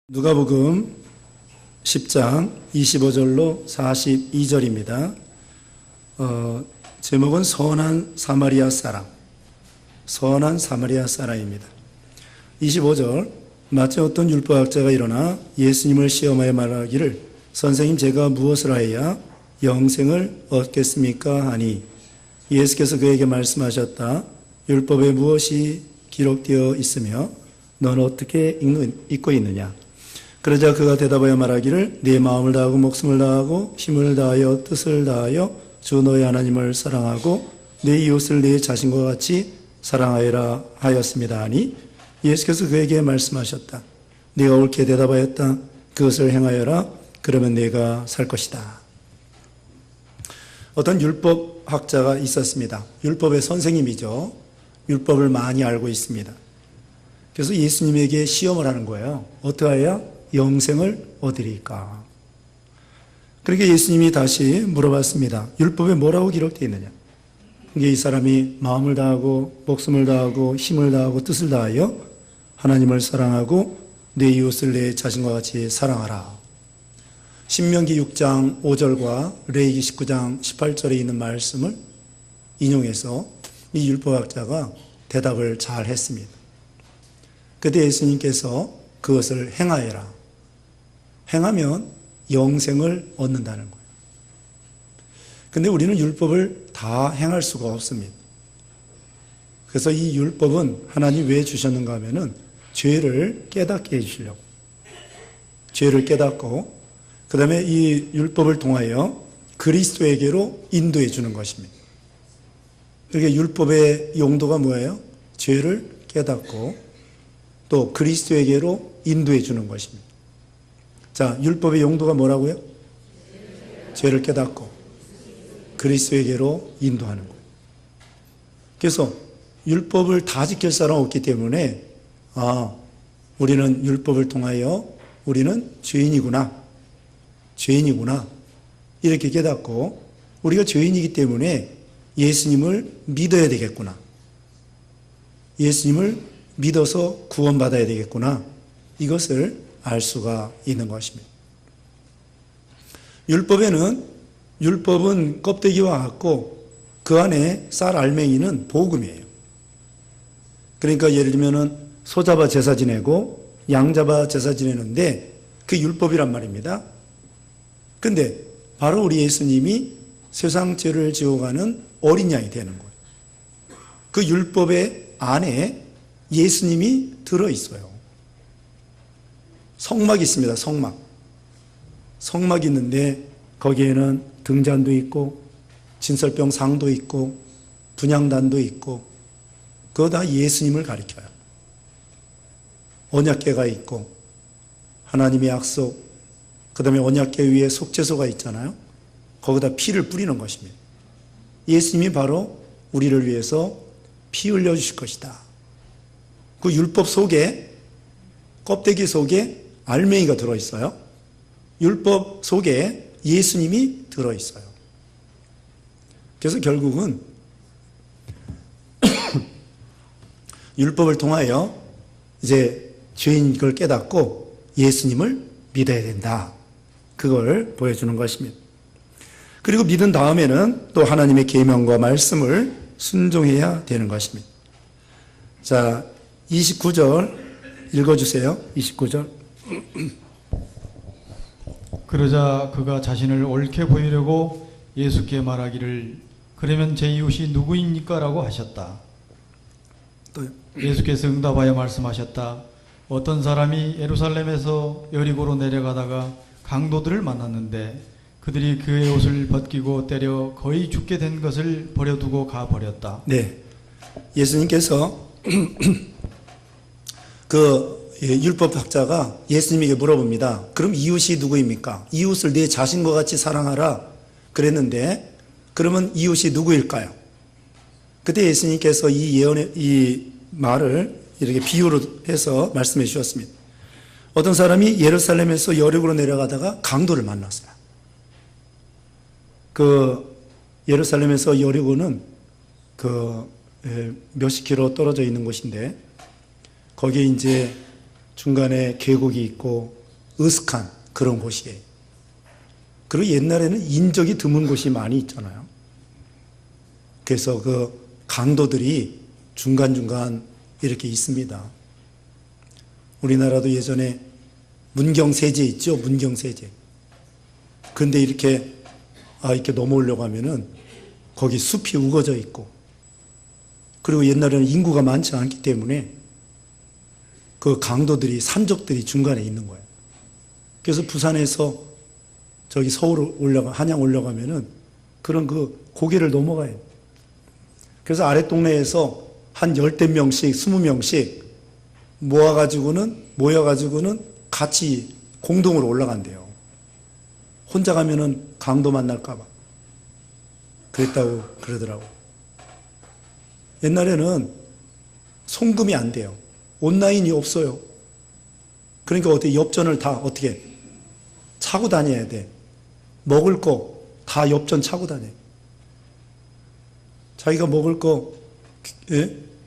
누가복음 10장 25절로 42절입니다. 제목은 선한 사마리아 사람입니다. 25절, 마치 어떤 율법학자가 일어나 예수님을 시험하여 말하기를 선생님, 제가 무엇을 하여야 영생을 얻겠습니까? 하니 예수께서 그에게 말씀하셨다. 율법에 무엇이 기록되어 있으며 너는 어떻게 읽고 있느냐? 그러자 그가 대답하여 말하기를 네 마음을 다하고 목숨을 다하고 힘을 다하여 뜻을 다하여 주 너의 하나님을 사랑하고 네 이웃을 네 자신과 같이 사랑하여라 하였습니다 하니 예수께서 그에게 말씀하셨다. 네가 옳게 대답하였다. 그것을 행하여라. 그러면 네가 살 것이다. 어떤 율법학자가 있었습니다. 율법의 선생님이죠. 율법을 많이 알고 있습니다. 그래서 예수님에게 시험을 하는 거예요. 어떠하여 영생을 얻으리까? 그러니까 예수님이 다시 물어봤습니다. 율법에 뭐라고 기록되어 있느냐? 이게 이 사람이 마음을 다하고 목숨을 다하고 힘을 다하고 뜻을 다하여 하나님을 사랑하고 내 이웃을 내 자신과 같이 사랑하라. 신명기 6장 5절과 레위기 19장 18절에 있는 말씀을 인용해서 이 율법학자가 대답을 잘 했습니다. 그때 예수님께서 그것을 행하여라. 행하면 영생을 얻는다는 거예요. 근데 우리는 율법을 다 행할 수가 없습니다. 그래서 이 율법은 하나님 왜 주셨는가 하면은 죄를 깨닫게 해주시려고. 죄를 깨닫고 그 다음에 이 율법을 통하여 그리스도에게로 인도해 주는 것입니다. 그러니까 율법의 용도가 뭐예요? 죄를 깨닫고 또 그리스도에게로 인도해 주는 것입니다. 자, 율법의 용도가 뭐라고요? 죄를 깨닫고 그리스도에게로 인도하는 거예요. 그래서 율법을 다 지킬 사람 없기 때문에 우리는 율법을 통하여 우리는 죄인이구나 이렇게 깨닫고 우리가 죄인이기 때문에 예수님을 믿어야 되겠구나. 예수님을 믿어서 구원받아야 되겠구나. 이것을 알 수가 있는 것입니다. 율법은 껍데기와 같고 그 안에 쌀 알맹이는 복음이에요. 그러니까 예를 들면은 소 잡아 제사 지내고 양 잡아 제사 지내는데 그게 율법이란 말입니다. 근데 바로 우리 예수님이 세상 죄를 지어가는 어린 양이 되는 거예요. 그 율법의 안에 예수님이 들어있어요. 성막이 있습니다. 성막이 있는데 거기에는 등잔도 있고 진설병 상도 있고 분향단도 있고 그거 다 예수님을 가리켜요. 언약궤가 있고 하나님의 약속, 그 다음에 언약궤 위에 속죄소가 있잖아요. 거기다 피를 뿌리는 것입니다. 예수님이 바로 우리를 위해서 피 흘려주실 것이다. 그 율법 속에, 껍데기 속에 알맹이가 들어있어요. 율법 속에 예수님이 들어있어요. 그래서 결국은 율법을 통하여 이제 죄인 걸 깨닫고 예수님을 믿어야 된다. 그걸 보여주는 것입니다. 그리고 믿은 다음에는 또 하나님의 계명과 말씀을 순종해야 되는 것입니다. 자, 29절 읽어주세요. 29절. 그러자 그가 자신을 옳게 보이려고 예수께 말하기를 그러면 제 이웃이 누구입니까? 라고 하셨다. 또요. 예수께서 응답하여 말씀하셨다. 어떤 사람이 예루살렘에서 여리고로 내려가다가 강도들을 만났는데 그들이 그의 옷을 벗기고 때려 거의 죽게 된 것을 버려두고 가버렸다. 네. 예수님께서 율법학자가 예수님에게 물어봅니다. 그럼 이웃이 누구입니까? 이웃을 내 자신과 같이 사랑하라 그랬는데 그러면 이웃이 누구일까요? 그때 예수님께서 이 말을 이렇게 비유로 해서 말씀해 주셨습니다. 어떤 사람이 예루살렘에서 여리고로 내려가다가 강도를 만났어요. 예루살렘에서 여리고는 몇십 킬로 떨어져 있는 곳인데 거기에 이제 중간에 계곡이 있고 으슥한 그런 곳이에요. 그리고 옛날에는 인적이 드문 곳이 많이 있잖아요. 그래서 그 강도들이 중간중간 이렇게 있습니다. 우리나라도 예전에 문경세제 있죠? 문경세제. 그런데 이렇게 넘어오려고 하면은 거기 숲이 우거져 있고, 그리고 옛날에는 인구가 많지 않기 때문에 그 강도들이, 산적들이 중간에 있는 거예요. 그래서 부산에서 저기 서울 한양 올라가면은 그런 그 고개를 넘어가요. 그래서 아랫동네에서 한 10대 명씩, 20명씩 모여가지고는 같이 공동으로 올라간대요. 혼자 가면은 강도 만날까봐. 그랬다고 그러더라고. 옛날에는 송금이 안 돼요. 온라인이 없어요. 그러니까 어떻게 엽전을 다 어떻게 차고 다녀야 돼. 먹을 거 다 엽전 차고 다녀요. 자기가 먹을 거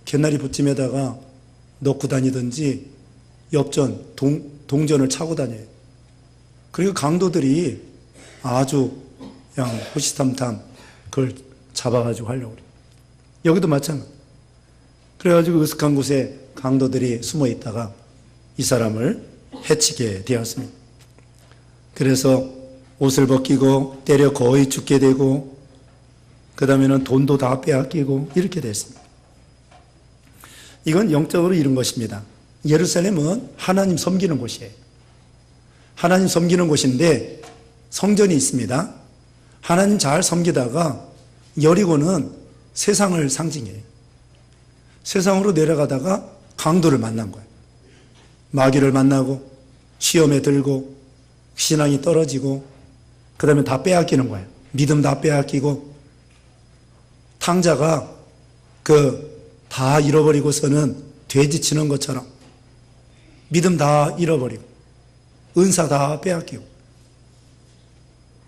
개나리 부찜에다가 넣고 다니든지 엽전, 동전을 차고 다녀요. 그리고 강도들이 아주 그냥 호시탐탐 그걸 잡아가지고 하려고 그래요. 여기도 마찬가지. 그래가지고 으슥한 곳에 강도들이 숨어 있다가 이 사람을 해치게 되었습니다. 그래서 옷을 벗기고 때려 거의 죽게 되고, 그 다음에는 돈도 다 빼앗기고 이렇게 됐습니다. 이건 영적으로 이룬 것입니다. 예루살렘은 하나님 섬기는 곳이에요. 하나님 섬기는 곳인데 성전이 있습니다. 하나님 잘 섬기다가 여리고는 세상을 상징해요. 세상으로 내려가다가 강도를 만난 거예요. 마귀를 만나고 시험에 들고 신앙이 떨어지고 그 다음에 다 빼앗기는 거예요. 믿음 다 빼앗기고, 탕자가 다 잃어버리고서는 돼지 치는 것처럼 믿음 다 잃어버리고 은사 다 빼앗기고,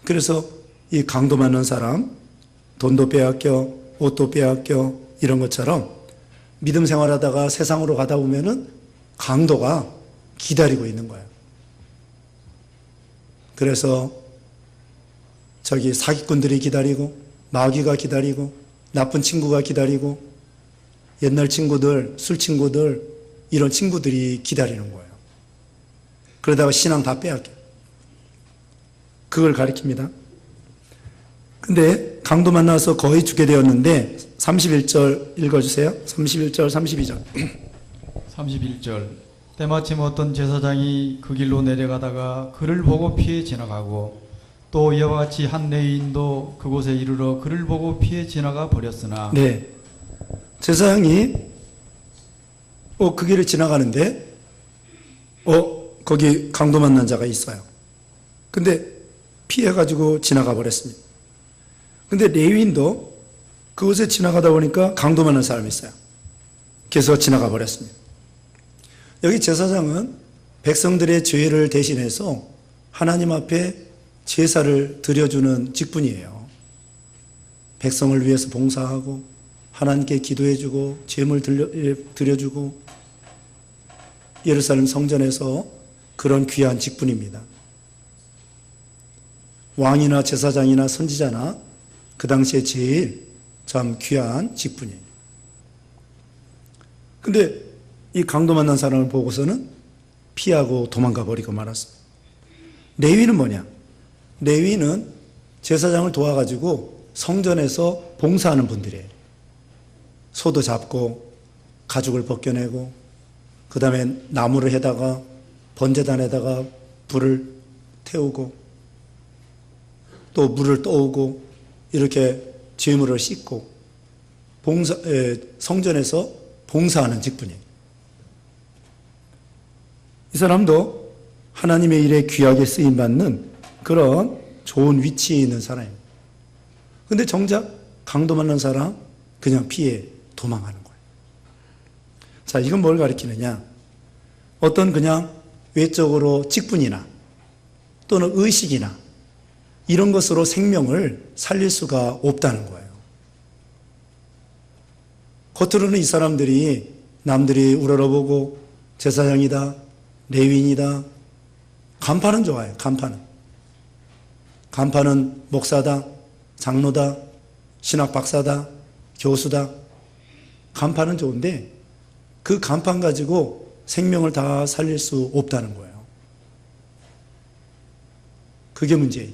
그래서 이 강도 맞는 사람 돈도 빼앗겨 옷도 빼앗겨 이런 것처럼 믿음 생활하다가 세상으로 가다 보면은 강도가 기다리고 있는 거예요. 그래서 저기 사기꾼들이 기다리고 마귀가 기다리고 나쁜 친구가 기다리고 옛날 친구들, 술 친구들, 이런 친구들이 기다리는 거예요. 그러다가 신앙 다 빼앗겨요. 그걸 가리킵니다. 근데 강도 만나서 거의 죽게 되었는데 31절 읽어주세요. 31절, 32절. 31절. 때마침 어떤 제사장이 그 길로 내려가다가 그를 보고 피해 지나가고, 또 이와 같이 한 레위인도 그곳에 이르러 그를 보고 피해 지나가 버렸으나. 네. 제사장이 그 길을 지나가는데 거기 강도 만난 자가 있어요. 근데 피해가지고 지나가 버렸습니다. 근데 레위인도 그곳에 지나가다 보니까 강도 만난 사람이 있어요. 그래서 지나가 버렸습니다. 여기 제사장은 백성들의 죄를 대신해서 하나님 앞에 제사를 드려주는 직분이에요. 백성을 위해서 봉사하고 하나님께 기도해주고 제물 드려주고 예루살렘 성전에서 그런 귀한 직분입니다. 왕이나 제사장이나 선지자나 그 당시에 제일 참 귀한 직분이에요. 근데 이 강도 만난 사람을 보고서는 피하고 도망가 버리고 말았습니다. 레위는 뭐냐? 레위는 제사장을 도와가지고 성전에서 봉사하는 분들이에요. 소도 잡고 가죽을 벗겨내고 그 다음에 나무를 해다가 번제단에다가 불을 태우고 또 물을 떠오고 이렇게 죄물을 씻고 성전에서 봉사하는 직분이에요. 이 사람도 하나님의 일에 귀하게 쓰임받는 그런 좋은 위치에 있는 사람입니다. 근데 정작 강도 만난 사람 그냥 피해 도망하는 거예요. 자, 이건 뭘 가리키느냐? 어떤 그냥 외적으로 직분이나 또는 의식이나 이런 것으로 생명을 살릴 수가 없다는 거예요. 겉으로는 이 사람들이 남들이 우러러보고 제사장이다, 레위인이다. 간판은 좋아요. 간판은 목사다, 장로다, 신학 박사다, 교수다. 간판은 좋은데 그 간판 가지고 생명을 다 살릴 수 없다는 거예요. 그게 문제예요.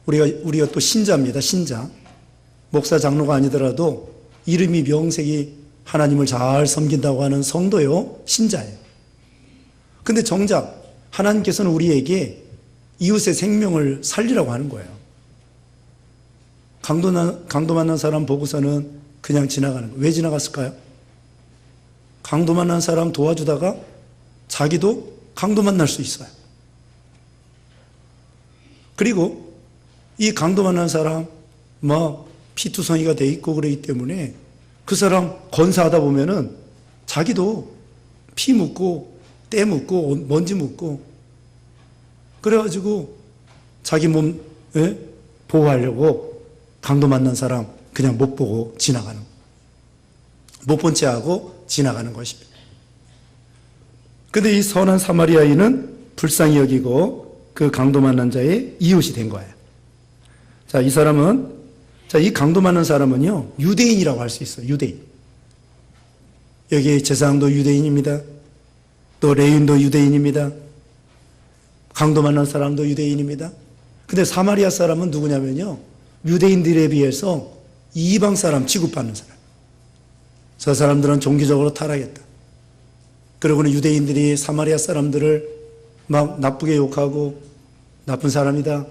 우리가 또 신자입니다. 신자. 목사 장로가 아니더라도 이름이 명색이 하나님을 잘 섬긴다고 하는 성도요, 신자예요. 근데 정작 하나님께서는 우리에게 이웃의 생명을 살리라고 하는 거예요. 강도 만난 사람 보고서는 그냥 지나가는 거예요. 왜 지나갔을까요? 강도 만난 사람 도와주다가 자기도 강도 만날 수 있어요. 그리고 이 강도 만난 사람 피투성이가 돼 있고 그러기 때문에 그 사람 건사하다 보면은 자기도 피 묻고 때 묻고 먼지 묻고 그래가지고 자기 몸 보호하려고 강도 만난 사람 그냥 못 보고 지나가는, 못 본 채 하고 지나가는 것입니다. 근데 이 선한 사마리아인은 불쌍히 여기고 그 강도 만난 자의 이웃이 된 거예요. 자, 이 강도 만난 사람은요, 유대인이라고 할 수 있어요. 유대인. 여기 제사장도 유대인입니다. 또 레위인도 유대인입니다. 강도 만난 사람도 유대인입니다. 근데 사마리아 사람은 누구냐면요, 유대인들에 비해서 이방 사람 취급받는 사람. 저 사람들은 종교적으로 타락했다. 그러고는 유대인들이 사마리아 사람들을 막 나쁘게 욕하고 나쁜 사람이다,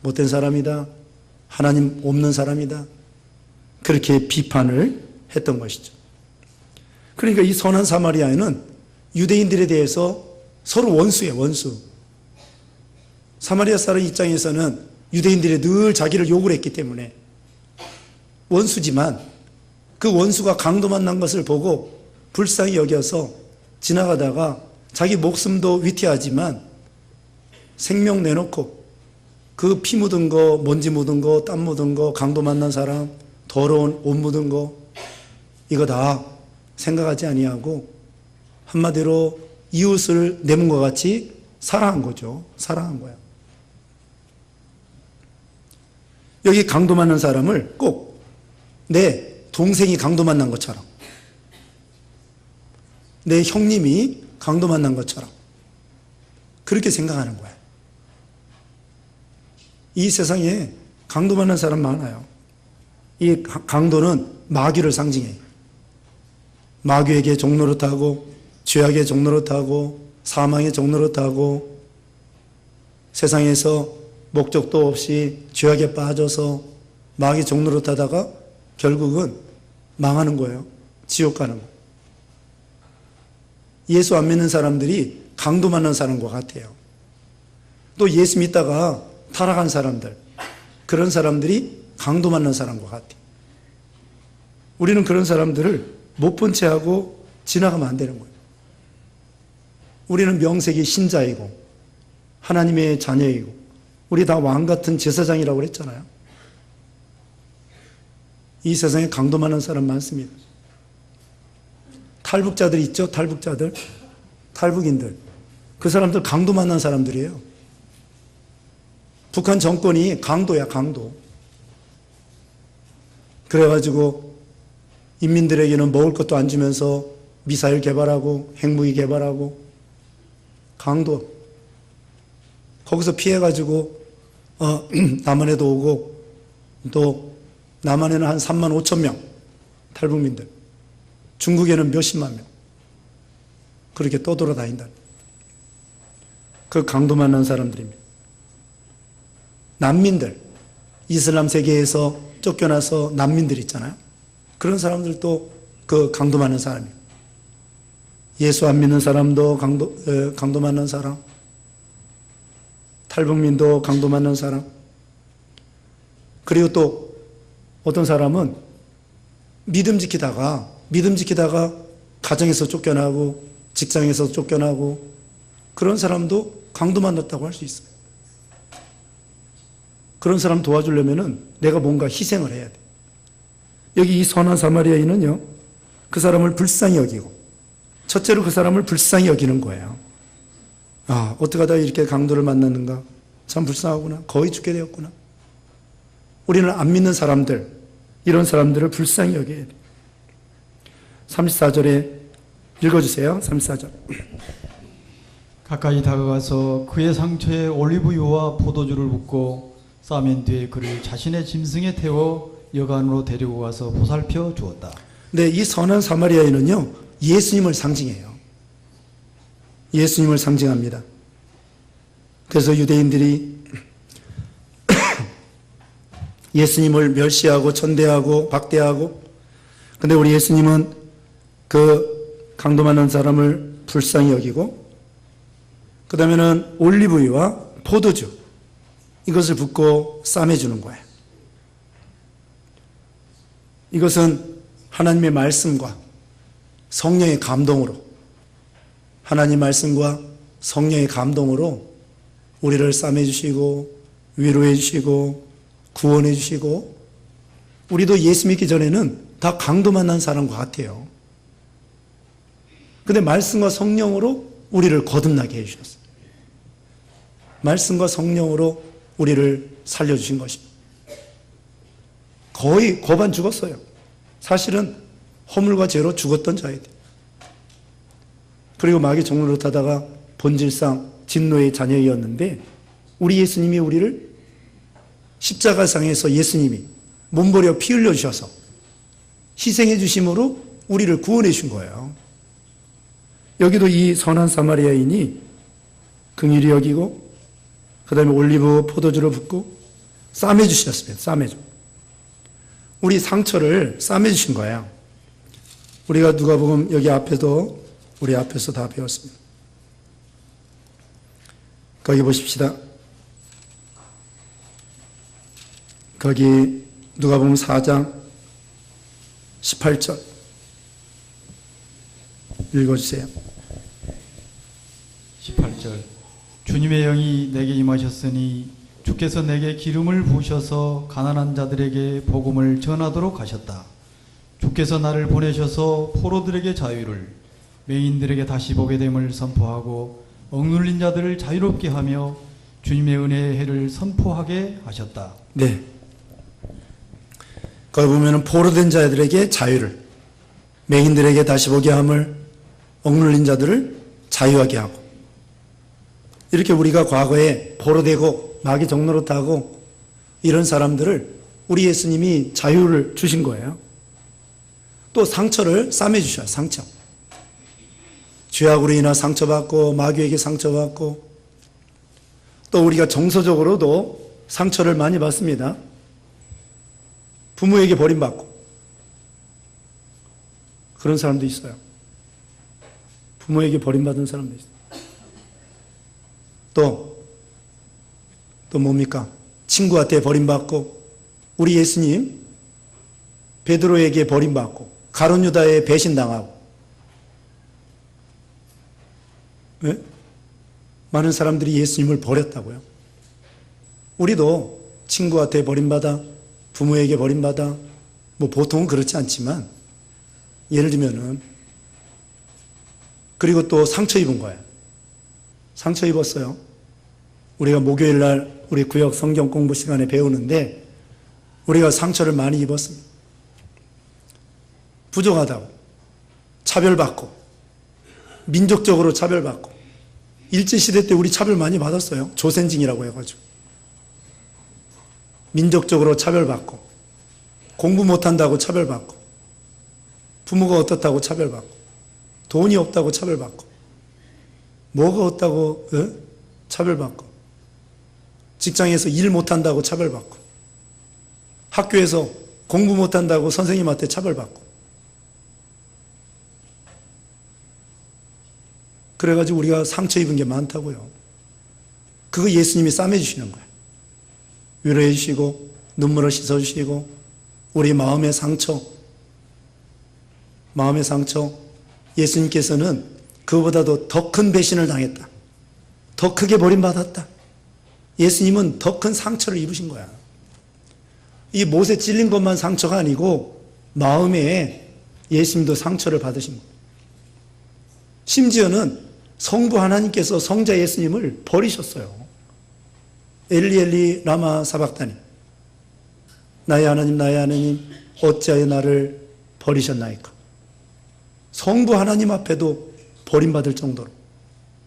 못된 사람이다, 하나님 없는 사람이다, 그렇게 비판을 했던 것이죠. 그러니까 이 선한 사마리아인은 유대인들에 대해서 서로 원수예요, 원수. 사마리아 사람 입장에서는 유대인들이 늘 자기를 욕을 했기 때문에 원수지만 그 원수가 강도 만난 것을 보고 불쌍히 여겨서 지나가다가 자기 목숨도 위태하지만 생명 내놓고 그 피 묻은 거, 먼지 묻은 거, 땀 묻은 거, 강도 만난 사람, 더러운 옷 묻은 거, 이거 다 생각하지 아니하고 한마디로 이웃을 내 몸과 같이 사랑한 거죠. 사랑한 거야. 여기 강도 만난 사람을 꼭 내 동생이 강도 만난 것처럼, 내 형님이 강도 만난 것처럼 그렇게 생각하는 거야. 이 세상에 강도 만난 사람 많아요. 이 강도는 마귀를 상징해요. 마귀에게 종노릇하고 죄악의 종노릇하고 사망의 종노릇하고 세상에서 목적도 없이 죄악에 빠져서 마귀 종노릇하다가 결국은 망하는 거예요. 지옥 가는 거예요. 예수 안 믿는 사람들이 강도 만난 사람과 같아요. 또 예수 믿다가 타락한 사람들, 그런 사람들이 강도 만난 사람과 같아요. 우리는 그런 사람들을 못 본 채 하고 지나가면 안 되는 거예요. 우리는 명색이 신자이고 하나님의 자녀이고 우리 다 왕 같은 제사장이라고 그랬잖아요. 이 세상에 강도 많은 사람 많습니다. 탈북자들 있죠? 탈북자들. 탈북인들. 그 사람들 강도 만난 사람들이에요. 북한 정권이 강도야, 강도. 그래가지고 인민들에게는 먹을 것도 안 주면서 미사일 개발하고 핵무기 개발하고 강도. 거기서 피해가지고 남한에도 오고 또 남한에는 한 3만 5천 명 탈북민들, 중국에는 몇십만 명 그렇게 떠돌아다닌다. 그 강도 만난 사람들입니다. 난민들, 이슬람 세계에서 쫓겨나서 난민들 있잖아요. 그런 사람들도 그 강도 만난 사람이에요. 예수 안 믿는 사람도 강도 만난 사람, 탈북민도 강도 만난 사람. 그리고 또 어떤 사람은 믿음 지키다가 가정에서 쫓겨나고 직장에서 쫓겨나고 그런 사람도 강도 만났다고 할 수 있어요. 그런 사람 도와주려면은 내가 뭔가 희생을 해야 돼. 여기 이 선한 사마리아인은요, 그 사람을 불쌍히 여기고 첫째로 그 사람을 불쌍히 여기는 거예요. 아, 어떻게 하다 이렇게 강도를 만났는가? 참 불쌍하구나. 거의 죽게 되었구나. 우리는 안 믿는 사람들, 이런 사람들을 불쌍히 여겨야 돼. 34절에 읽어주세요. 34절. 가까이 다가가서 그의 상처에 올리브유와 포도주를 붓고 싸맨 뒤에 그를 자신의 짐승에 태워 여관으로 데리고 가서 보살펴 주었다. 네, 이 선한 사마리아인은요, 예수님을 상징해요. 예수님을 상징합니다. 그래서 유대인들이 예수님을 멸시하고 천대하고 박대하고, 근데 우리 예수님은 그 강도 많은 사람을 불쌍히 여기고, 그 다음에는 올리브유와 포도주, 이것을 붓고 싸매주는 거예요. 이것은 하나님의 말씀과 성령의 감동으로, 하나님 말씀과 성령의 감동으로 우리를 싸매주시고 위로해주시고 구원해주시고, 우리도 예수 믿기 전에는 다 강도 만난 사람과 같아요. 근데 말씀과 성령으로 우리를 거듭나게 해주셨어요. 말씀과 성령으로 우리를 살려주신 것입니다. 거의 거반 죽었어요. 사실은 허물과 죄로 죽었던 자이들. 그리고 마귀 종로를 타다가 본질상 진노의 자녀이었는데, 우리 예수님이 우리를 십자가상에서 예수님이 몸버려 피 흘려 주셔서 희생해 주심으로 우리를 구원해 준 거예요. 여기도 이 선한 사마리아인이 긍휼히 여기고, 그 다음에 올리브 포도주를 붓고 싸매 주셨습니다. 싸매줘. 우리 상처를 싸매 주신 거예요. 우리가 누가복음 여기 앞에도 우리 앞에서 다 배웠습니다. 거기 보십시다. 거기 누가복음 4장 18절 읽어주세요. 18절. 주님의 영이 내게 임하셨으니 주께서 내게 기름을 부으셔서 가난한 자들에게 복음을 전하도록 하셨다. 주께서 나를 보내셔서 포로들에게 자유를, 맹인들에게 다시 보게 됨을 선포하고 억눌린 자들을 자유롭게 하며 주님의 은혜의 해를 선포하게 하셨다. 네. 거기 보면은 포로된 자들에게 자유를, 맹인들에게 다시 보게 함을, 억눌린 자들을 자유하게 하고, 이렇게 우리가 과거에 포로되고 마귀 종노릇하고 이런 사람들을 우리 예수님이 자유를 주신 거예요. 또 상처를 싸매 주셔요. 상처. 죄악으로 인한 상처받고 마귀에게 상처받고, 또 우리가 정서적으로도 상처를 많이 받습니다. 부모에게 버림받고 그런 사람도 있어요. 부모에게 버림받은 사람도 있어요. 또 뭡니까? 친구한테 버림받고, 우리 예수님 베드로에게 버림받고 가룟 유다에 배신당하고, 왜? 많은 사람들이 예수님을 버렸다고요. 우리도 친구한테 버림받아, 부모에게 버림받아, 뭐 보통은 그렇지 않지만, 예를 들면은, 그리고 또 상처 입은 거예요. 상처 입었어요. 우리가 목요일 날 우리 구역 성경 공부 시간에 배우는데, 우리가 상처를 많이 입었습니다. 부족하다고, 차별받고, 민족적으로 차별받고, 일제시대 때 우리 차별 많이 받았어요. 조센징이라고 해가지고. 민족적으로 차별받고, 공부 못한다고 차별받고, 부모가 어떻다고 차별받고, 돈이 없다고 차별받고, 뭐가 없다고 차별받고, 직장에서 일 못한다고 차별받고, 학교에서 공부 못한다고 선생님한테 차별받고, 그래가지고 우리가 상처 입은 게 많다고요. 그거 예수님이 싸매주시는 거예요. 위로해 주시고 눈물을 씻어주시고, 우리 마음의 상처, 예수님께서는 그보다도 더 큰 배신을 당했다, 더 크게 버림받았다. 예수님은 더 큰 상처를 입으신 거야. 이 못에 찔린 것만 상처가 아니고 마음에 예수님도 상처를 받으신 거예요. 심지어는 성부 하나님께서 성자 예수님을 버리셨어요. 엘리 엘리 라마 사박다니, 나의 하나님 어찌하여 나를 버리셨나이까. 성부 하나님 앞에도 버림받을 정도로,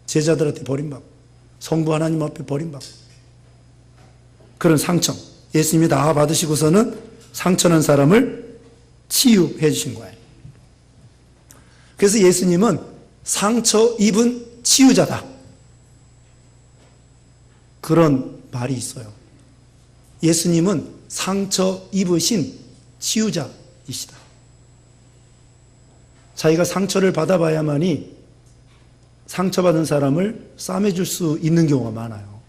제자들한테 버림받고 성부 하나님 앞에 버림받고, 그런 상처, 예수님이 다 받으시고서는 상처난 사람을 치유해 주신 거예요. 그래서 예수님은 상처 입은 치유자다, 그런 말이 있어요. 예수님은 상처 입으신 치유자이시다. 자기가 상처를 받아봐야만이 상처받은 사람을 싸매줄 수 있는 경우가 많아요.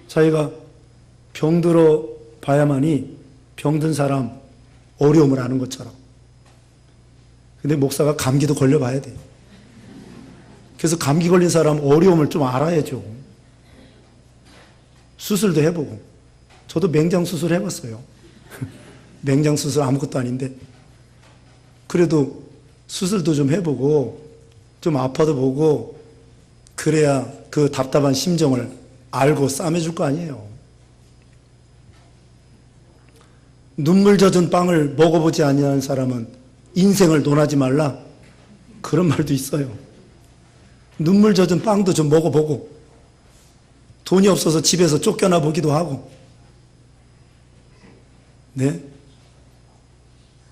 자기가 병들어 봐야만이 병든 사람 어려움을 아는 것처럼. 근데 목사가 감기도 걸려봐야 돼요. 그래서 감기 걸린 사람 어려움을 좀 알아야죠. 수술도 해보고. 저도 맹장수술 해봤어요. 맹장수술 아무것도 아닌데. 그래도 수술도 좀 해보고 좀 아파도 보고 그래야 그 답답한 심정을 알고 싸매줄 거 아니에요. 눈물 젖은 빵을 먹어보지 아니하는 사람은 인생을 논하지 말라, 그런 말도 있어요. 눈물 젖은 빵도 좀 먹어보고 돈이 없어서 집에서 쫓겨나 보기도 하고, 네,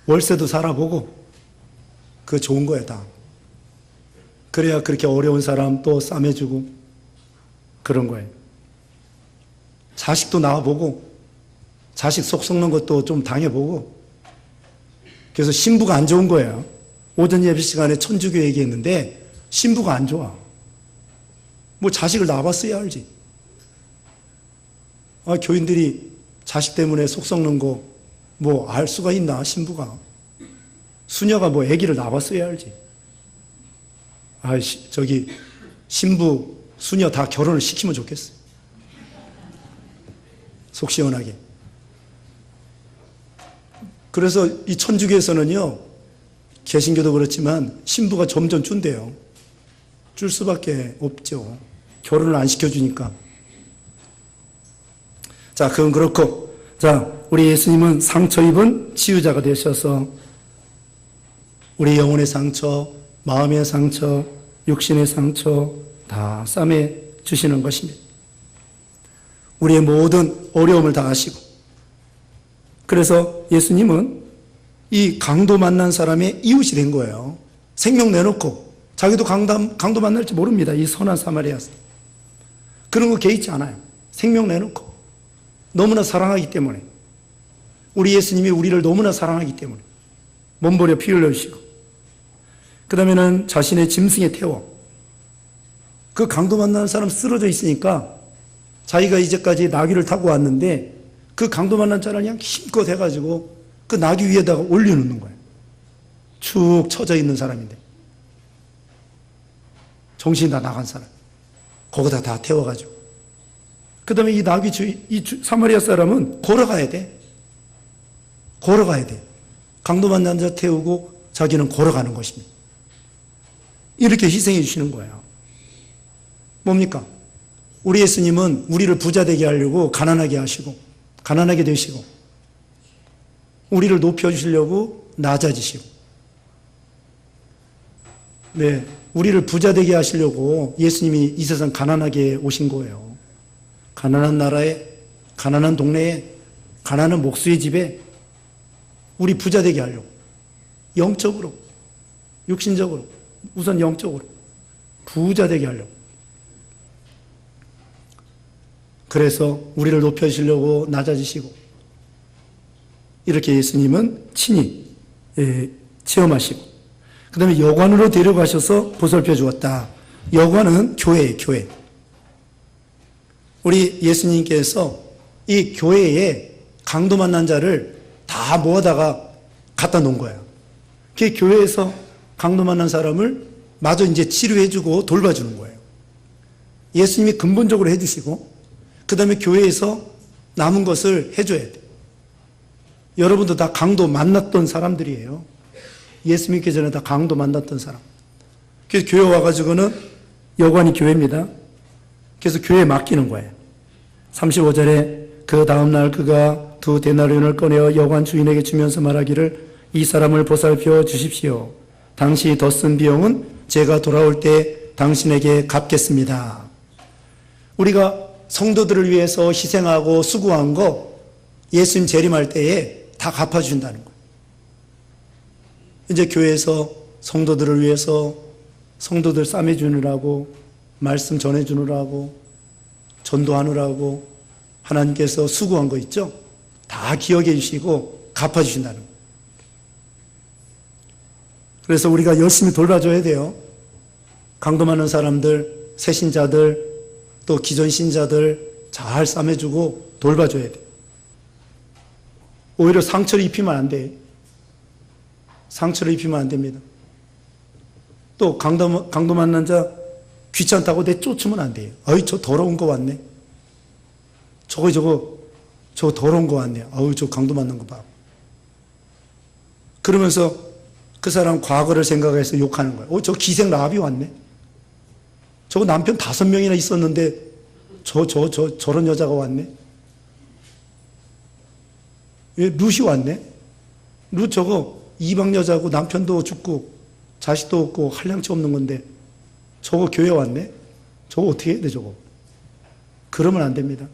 월세도 살아보고, 그거 좋은 거예요, 다. 그래야 그렇게 어려운 사람 또 싸매주고 그런 거예요. 자식도 낳아보고 자식 속 썩는 것도 좀 당해보고. 그래서 신부가 안 좋은 거예요. 오전 예배 시간에 천주교 얘기했는데 신부가 안 좋아. 뭐 자식을 낳아봤어야 알지. 아, 교인들이 자식 때문에 속 썩는 거 뭐 알 수가 있나, 신부가. 수녀가 뭐 아기를 낳아봤어야 알지. 아, 저기 신부, 수녀 다 결혼을 시키면 좋겠어. 속 시원하게. 그래서 이 천주교에서는요, 개신교도 그렇지만 신부가 점점 준대요. 줄 수밖에 없죠. 결혼을 안 시켜주니까. 자, 그건 그렇고, 자, 우리 예수님은 상처 입은 치유자가 되셔서 우리 영혼의 상처, 마음의 상처, 육신의 상처 다 싸매 주시는 것입니다. 우리의 모든 어려움을 다 아시고, 그래서 예수님은 이 강도 만난 사람의 이웃이 된 거예요. 생명 내놓고 자기도 강도 만날지 모릅니다. 이 선한 사마리아. 그런 거 개의치 않아요. 생명 내놓고 너무나 사랑하기 때문에, 우리 예수님이 우리를 너무나 사랑하기 때문에 몸버려 피 흘려주시고, 그 다음에는 자신의 짐승에 태워, 그 강도 만나는 사람 쓰러져 있으니까 자기가 이제까지 나귀를 타고 왔는데 그 강도 만난 자를 그냥 힘껏 해가지고 그 나귀 위에다가 올려놓는 거예요. 축 처져 있는 사람인데, 정신이 다 나간 사람, 거기다 다 태워가지고. 그 다음에 이 사마리아 사람은 걸어가야 돼. 걸어가야 돼. 강도 만난 자 태우고 자기는 걸어가는 것입니다. 이렇게 희생해 주시는 거예요. 뭡니까? 우리 예수님은 우리를 부자 되게 하려고 가난하게 하시고, 가난하게 되시고, 우리를 높여주시려고 낮아지시고, 네, 우리를 부자 되게 하시려고 예수님이 이 세상 가난하게 오신 거예요. 가난한 나라에, 가난한 동네에, 가난한 목수의 집에 우리 부자 되게 하려고, 영적으로, 육신적으로, 우선 영적으로 부자 되게 하려고. 그래서 우리를 높여주시려고 낮아지시고, 이렇게 예수님은 친히 체험하시고, 그 다음에 여관으로 데려가셔서 보살펴 주었다. 여관은 교회예요, 교회. 우리 예수님께서 이 교회에 강도 만난 자를 다 모아다가 갖다 놓은 거예요. 그 교회에서 강도 만난 사람을 마저 이제 치료해주고 돌봐주는 거예요. 예수님이 근본적으로 해주시고, 그 다음에 교회에서 남은 것을 해줘야 돼. 여러분도 다 강도 만났던 사람들이에요. 예수 믿기 전에 다 강도 만났던 사람. 그래서 교회 와가지고는 여관이 교회입니다. 그래서 교회에 맡기는 거예요. 35절에 그 다음날 그가 2데나리온을 꺼내어 여관 주인에게 주면서 말하기를 이 사람을 보살펴 주십시오. 당시 더 쓴 비용은 제가 돌아올 때 당신에게 갚겠습니다. 우리가 성도들을 위해서 희생하고 수고한 거 예수님 재림할 때에 다 갚아준다는 거예요. 이제 교회에서 성도들을 위해서 성도들 싸매주느라고 말씀 전해주느라고 전도하느라고 하나님께서 수고한 거 있죠? 다 기억해 주시고 갚아주신다는 거예요. 그래서 우리가 열심히 돌봐줘야 돼요. 강도 많은 사람들, 새신자들, 또 기존 신자들 잘 싸매주고 돌봐줘야 돼요. 오히려 상처를 입히면 안 돼요. 상처를 입히면 안 됩니다. 또 강도 만난 자 귀찮다고 내쫓으면 안 돼요. 어이, 저 더러운 거 왔네. 저거 더러운 거 왔네. 어이, 저 강도 만난 거 봐. 그러면서 그 사람 과거를 생각해서 욕하는 거예요. 저 기생 라합이 왔네. 저거 남편 5명이나 있었는데 저런 여자가 왔네. 왜 룻이 왔네. 룻 저거 이방 여자고 남편도 죽고 자식도 없고 한량치 없는 건데 저거 교회 왔네? 저거 어떻게 해야 돼 저거? 그러면 안 됩니다.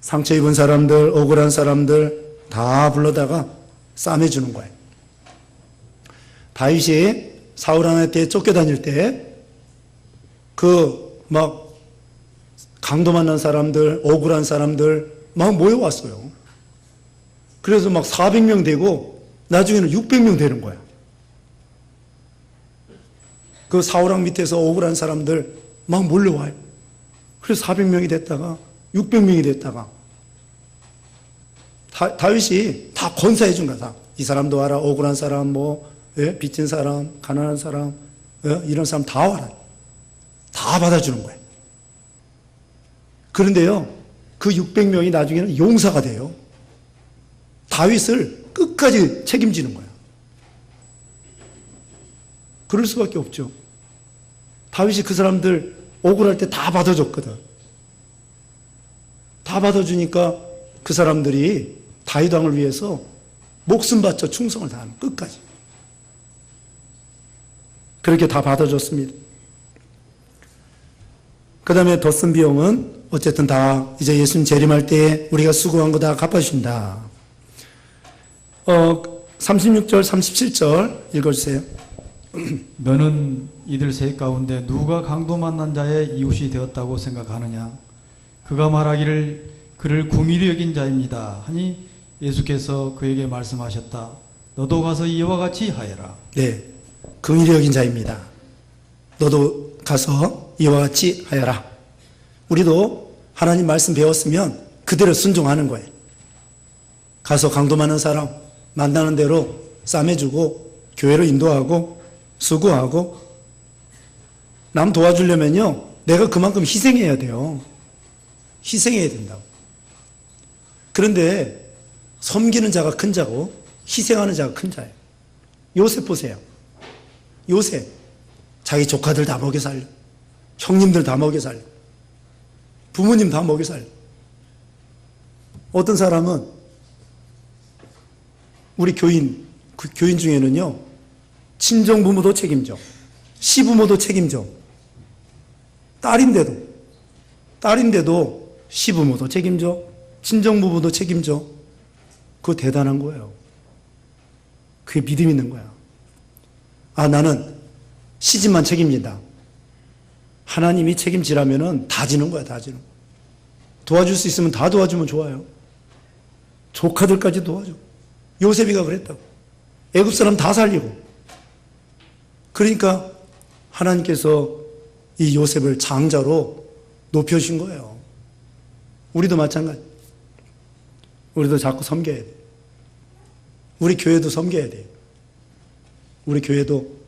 상처 입은 사람들, 억울한 사람들 다 불러다가 싸매주는 거예요. 다윗이 사울 왕한테 쫓겨다닐 때 막 강도 만난 사람들, 억울한 사람들 막 모여왔어요. 그래서 막 400명 되고 나중에는 600명 되는 거야. 그 사울왕 밑에서 억울한 사람들 막 몰려와요. 그래서 400명이 됐다가 600명이 됐다가 다윗이 다 건사해 준 거다. 이 사람도 와라. 억울한 사람, 빚진 사람, 가난한 사람, 이런 사람 다 와라. 다 받아주는 거예요. 그런데요, 그 600명이 나중에는 용사가 돼요. 다윗을 끝까지 책임지는 거예요. 그럴 수밖에 없죠. 다윗이 그 사람들 억울할 때 다 받아줬거든. 다 받아주니까 그 사람들이 다윗 왕을 위해서 목숨 바쳐 충성을 다하는 끝까지. 그렇게 다 받아줬습니다. 그 다음에 더 쓴 비용은 어쨌든 다 이제 예수님 재림할 때 우리가 수고한 거 다 갚아주신다. 36절, 37절 읽어주세요. 너는 이들 셋 가운데 누가 강도 만난 자의 이웃이 되었다고 생각하느냐? 그가 말하기를 그를 궁일이 여긴 자입니다 하니 예수께서 그에게 말씀하셨다. 너도 가서 이와 같이 하여라. 네, 긍휼히 여긴 자입니다. 너도 가서 이와 같이 하여라. 우리도 하나님 말씀 배웠으면 그대로 순종하는 거예요. 가서 강도 많은 사람 만나는 대로 싸매주고 교회로 인도하고 수고하고 남 도와주려면요 내가 그만큼 희생해야 돼요. 희생해야 된다고. 그런데 섬기는 자가 큰 자고 희생하는 자가 큰 자예요. 요셉 보세요. 요셉 자기 조카들 다 먹여 살려. 형님들 다 먹여 살려. 부모님 다 먹여 살려. 어떤 사람은 우리 교인 중에는요 친정 부모도 책임져. 시부모도 책임져. 딸인데도 시부모도 책임져. 친정 부모도 책임져. 그거 대단한 거예요. 그게 믿음 있는 거야. 나는 시집만 책임진다. 하나님이 책임지라면은 다 지는 거야, 다 지는 거야. 도와줄 수 있으면 다 도와주면 좋아요. 조카들까지 도와줘. 요셉이가 그랬다고. 애굽 사람 다 살리고. 그러니까 하나님께서 이 요셉을 장자로 높여주신 거예요. 우리도 마찬가지. 우리도 자꾸 섬겨야 돼. 우리 교회도 섬겨야 돼. 우리 교회도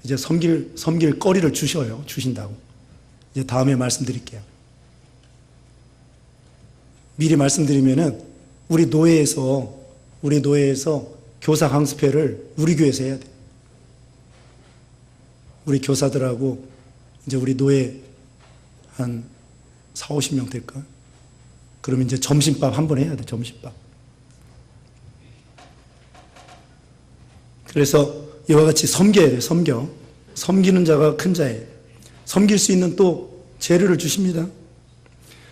이제 섬길 거리를 주신다고. 이제 다음에 말씀드릴게요. 미리 말씀드리면은 우리 노예에서 교사 강습회를 우리 교회에서 해야 돼. 우리 교사들하고 이제 우리 노예 한 4, 50명 될까? 그러면 이제 점심밥 한 번 해야 돼, 점심밥. 그래서 이와 같이 섬겨야 돼, 섬겨. 섬기는 자가 큰 자예요. 섬길 수 있는 또 재료를 주십니다.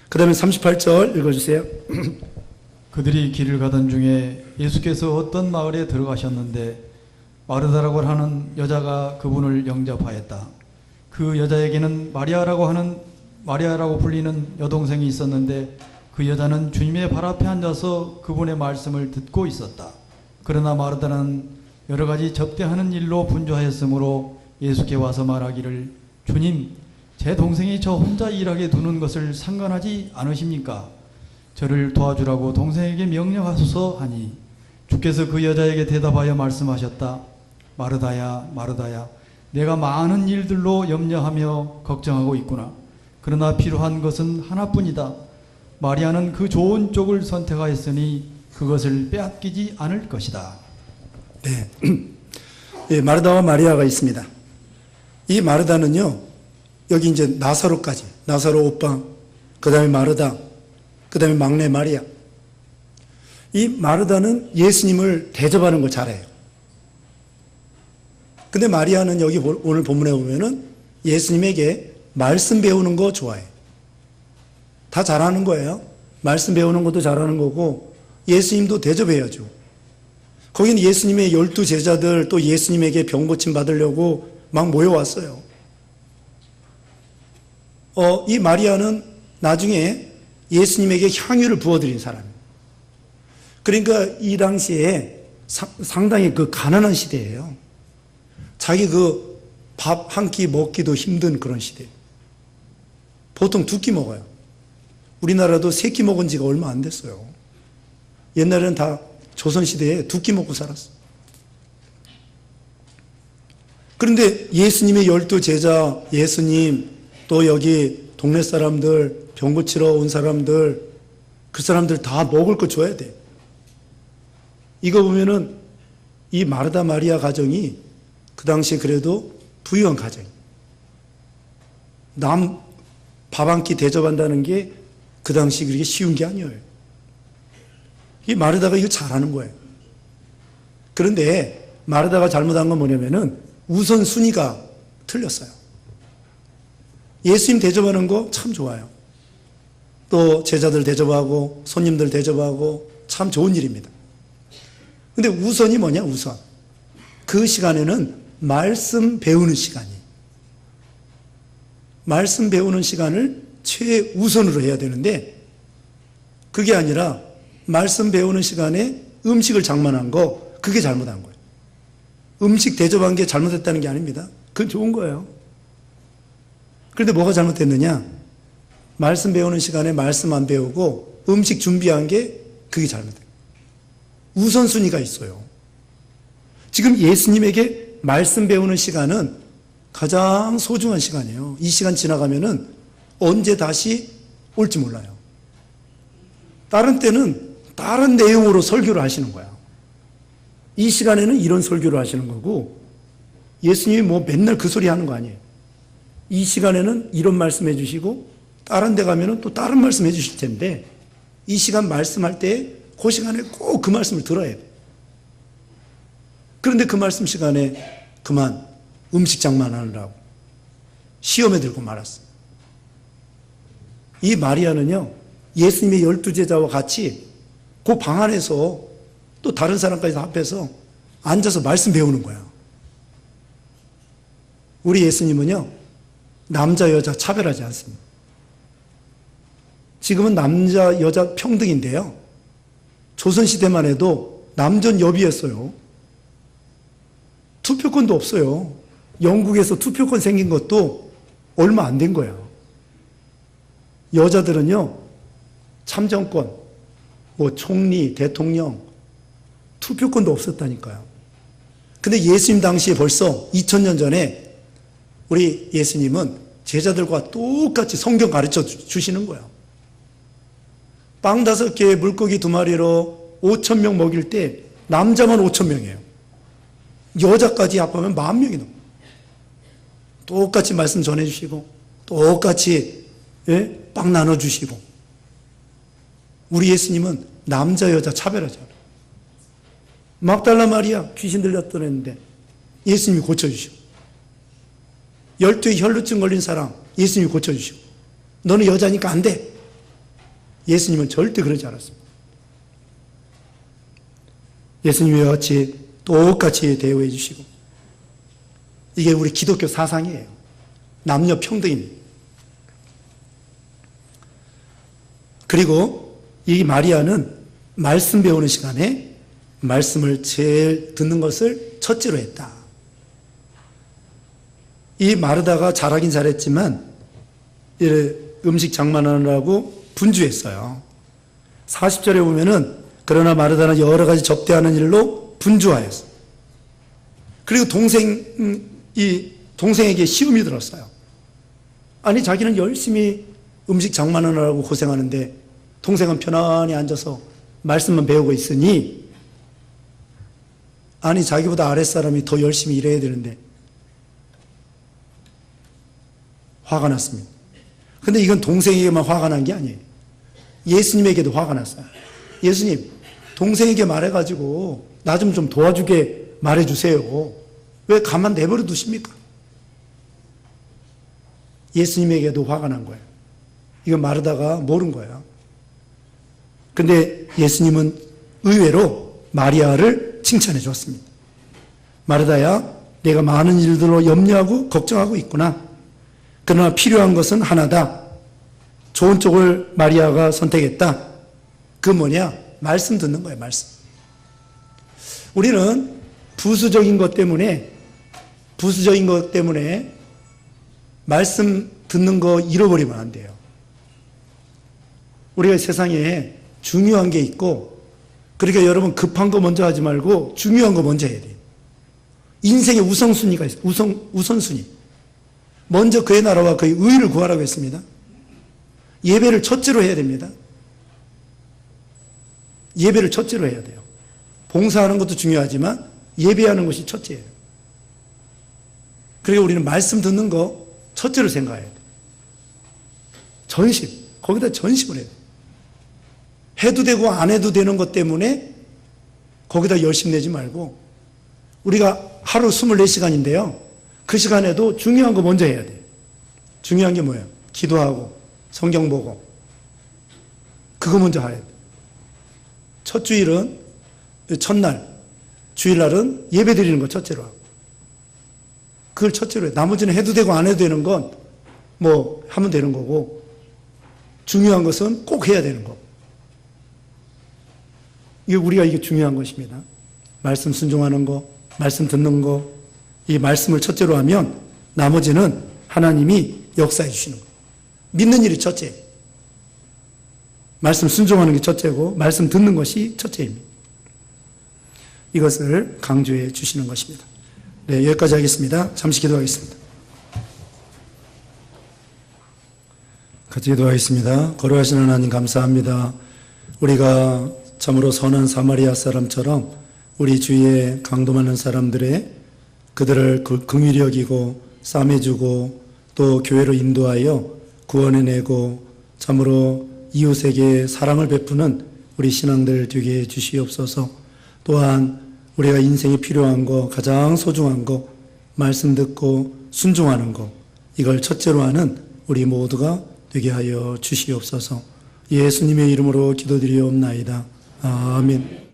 그 다음에 38절 읽어주세요. 그들이 길을 가던 중에 예수께서 어떤 마을에 들어가셨는데 마르다라고 하는 여자가 그분을 영접하였다. 그 여자에게는 마리아라고 불리는 여동생이 있었는데 그 여자는 주님의 발 앞에 앉아서 그분의 말씀을 듣고 있었다. 그러나 마르다는 여러 가지 접대하는 일로 분주하였으므로 예수께 와서 말하기를 주님, 제 동생이 저 혼자 일하게 두는 것을 상관하지 않으십니까? 저를 도와주라고 동생에게 명령하소서 하니 주께서 그 여자에게 대답하여 말씀하셨다. 마르다야, 마르다야, 내가 많은 일들로 염려하며 걱정하고 있구나. 그러나 필요한 것은 하나뿐이다. 마리아는 그 좋은 쪽을 선택하였으니 그것을 빼앗기지 않을 것이다. 네. 예, 마르다와 마리아가 있습니다. 이 마르다는요, 여기 이제 나사로까지, 나사로 오빠, 그 다음에 마르다, 그 다음에 막내 마리아. 이 마르다는 예수님을 대접하는 걸 잘해요. 근데 마리아는 여기 오늘 본문에 보면은 예수님에게 말씀 배우는 거 좋아해요. 다 잘하는 거예요. 말씀 배우는 것도 잘하는 거고 예수님도 대접해야죠. 거기는 예수님의 12 제자들 또 예수님에게 병 고침 받으려고 막 모여왔어요. 이 마리아는 나중에 예수님에게 향유를 부어드린 사람이에요. 그러니까 이 당시에 상당히 그 가난한 시대예요. 자기 그 밥 한 끼 먹기도 힘든 그런 시대. 보통 2끼 먹어요. 우리나라도 3끼 먹은 지가 얼마 안 됐어요. 옛날에는 다 조선시대에 2끼 먹고 살았어. 그런데 예수님의 12 제자, 예수님, 또 여기 동네 사람들, 병 고치러 온 사람들, 그 사람들 다 먹을 거 줘야 돼. 이거 보면은 이 마르다 마리아 가정이 그 당시에 그래도 부유한 가정이에요. 남 밥 한 끼 대접한다는 게 그 당시 그렇게 쉬운 게 아니에요. 이 마르다가 이거 잘하는 거예요. 그런데 마르다가 잘못한 건 뭐냐면은 우선순위가 틀렸어요. 예수님 대접하는 거 참 좋아요. 또 제자들 대접하고 손님들 대접하고 참 좋은 일입니다. 근데 우선이 뭐냐, 우선. 그 시간에는 말씀 배우는 시간이에요. 말씀 배우는 시간을 최우선으로 해야 되는데 그게 아니라 말씀 배우는 시간에 음식을 장만한 거, 그게 잘못한 거예요. 음식 대접한 게 잘못했다는 게 아닙니다. 그건 좋은 거예요. 그런데 뭐가 잘못됐느냐? 말씀 배우는 시간에 말씀 안 배우고 음식 준비한 게 그게 잘못돼요. 우선순위가 있어요. 지금 예수님에게 말씀 배우는 시간은 가장 소중한 시간이에요. 이 시간 지나가면은 언제 다시 올지 몰라요. 다른 때는 다른 내용으로 설교를 하시는 거야. 이 시간에는 이런 설교를 하시는 거고 예수님이 뭐 맨날 그 소리 하는 거 아니에요. 이 시간에는 이런 말씀 해주시고 다른 데 가면은 또 다른 말씀 해주실 텐데 이 시간 말씀할 때 그 시간에 꼭 그 말씀을 들어야 돼. 그런데 그 말씀 시간에 그만 음식 장만하느라고 시험에 들고 말았어. 이 마리아는요, 예수님의 12 제자와 같이 그 방 안에서 또 다른 사람까지 합해서 앉아서 말씀 배우는 거야. 우리 예수님은요, 남자, 여자 차별하지 않습니다. 지금은 남자, 여자 평등인데요. 조선시대만 해도 남전여비였어요. 투표권도 없어요. 영국에서 투표권 생긴 것도 얼마 안 된 거예요. 여자들은요, 참정권, 뭐 총리, 대통령, 투표권도 없었다니까요. 근데 예수님 당시에 벌써 2000년 전에 우리 예수님은 제자들과 똑같이 성경 가르쳐 주시는 거예요. 빵 5개에 물고기 2마리로 5,000명 먹일 때 남자만 5천 명이에요. 여자까지 합하면 10,000명이 넘어요. 똑같이 말씀 전해주시고 똑같이 빵 나눠주시고. 우리 예수님은 남자 여자 차별하지 않아요. 막달라 마리아 귀신 들렸던 애인데 예수님이 고쳐주시고, 12의 혈루증 걸린 사람 예수님이 고쳐주시고, 너는 여자니까 안 돼. 예수님은 절대 그러지 않았습니다. 예수님과 같이 똑같이 대우해 주시고, 이게 우리 기독교 사상이에요. 남녀 평등입니다. 그리고 이 마리아는 말씀 배우는 시간에 말씀을 제일 듣는 것을 첫째로 했다. 이 마르다가 잘하긴 잘했지만 음식 장만하느라고 분주했어요. 40절에 보면은 그러나 마르다는 여러 가지 접대하는 일로 분주하였어요. 그리고 동생에게 시험이 들었어요. 아니, 자기는 열심히 음식 장만하느라고 고생하는데 동생은 편안히 앉아서 말씀만 배우고 있으니, 아니, 자기보다 아랫사람이 더 열심히 일해야 되는데 화가 났습니다. 근데 이건 동생에게만 화가 난 게 아니에요. 예수님에게도 화가 났어요. 예수님, 동생에게 말해가지고 나 좀 도와주게 말해주세요. 왜 가만 내버려 두십니까? 예수님에게도 화가 난 거예요. 이건 마르다가 모른 거예요. 근데 예수님은 의외로 마리아를 칭찬해 줬습니다. 마르다야, 내가 많은 일들로 염려하고 걱정하고 있구나. 그러나 필요한 것은 하나다. 좋은 쪽을 마리아가 선택했다. 그 뭐냐? 말씀 듣는 거예요, 말씀. 우리는 부수적인 것 때문에 말씀 듣는 거 잃어버리면 안 돼요. 우리가 세상에 중요한 게 있고, 그러니까 여러분 급한 거 먼저 하지 말고 중요한 거 먼저 해야 돼요. 인생의 우선순위가 있어요. 우선순위. 먼저 그의 나라와 그의 의를 구하라고 했습니다. 예배를 첫째로 해야 됩니다. 예배를 첫째로 해야 돼요. 봉사하는 것도 중요하지만 예배하는 것이 첫째예요. 그리고 우리는 말씀 듣는 거 첫째로 생각해야 돼요. 전심, 거기다 전심을 해야 돼요. 해도 되고 안 해도 되는 것 때문에 거기다 열심 내지 말고, 우리가 하루 24시간인데요. 그 시간에도 중요한 거 먼저 해야 돼요. 중요한 게 뭐예요? 기도하고 성경 보고, 그거 먼저 해야 돼요. 첫 주일은, 첫날, 주일날은 예배 드리는 거 첫째로 하고, 그걸 첫째로 해요. 나머지는 해도 되고 안 해도 되는 건 뭐 하면 되는 거고, 중요한 것은 꼭 해야 되는 거. 이게 중요한 것입니다. 말씀 순종하는 거, 말씀 듣는 거, 이 말씀을 첫째로 하면 나머지는 하나님이 역사해 주시는 거예요. 믿는 일이 첫째. 말씀 순종하는 게 첫째고, 말씀 듣는 것이 첫째입니다. 이것을 강조해 주시는 것입니다. 네, 여기까지 하겠습니다. 잠시 기도하겠습니다. 같이 기도하겠습니다. 거룩하신 하나님 감사합니다. 우리가 참으로 선한 사마리아 사람처럼 우리 주위에 강도 많은 사람들의 그들을 긍휼히 여기고 싸매주고 또 교회로 인도하여 구원해내고 참으로 이웃에게 사랑을 베푸는 우리 신앙들 되게 해 주시옵소서. 또한 우리가 인생에 필요한 거, 가장 소중한 거, 말씀 듣고 순종하는 거, 이걸 첫째로 하는 우리 모두가 되게 하여 주시옵소서. 예수님의 이름으로 기도드리옵나이다. 아멘.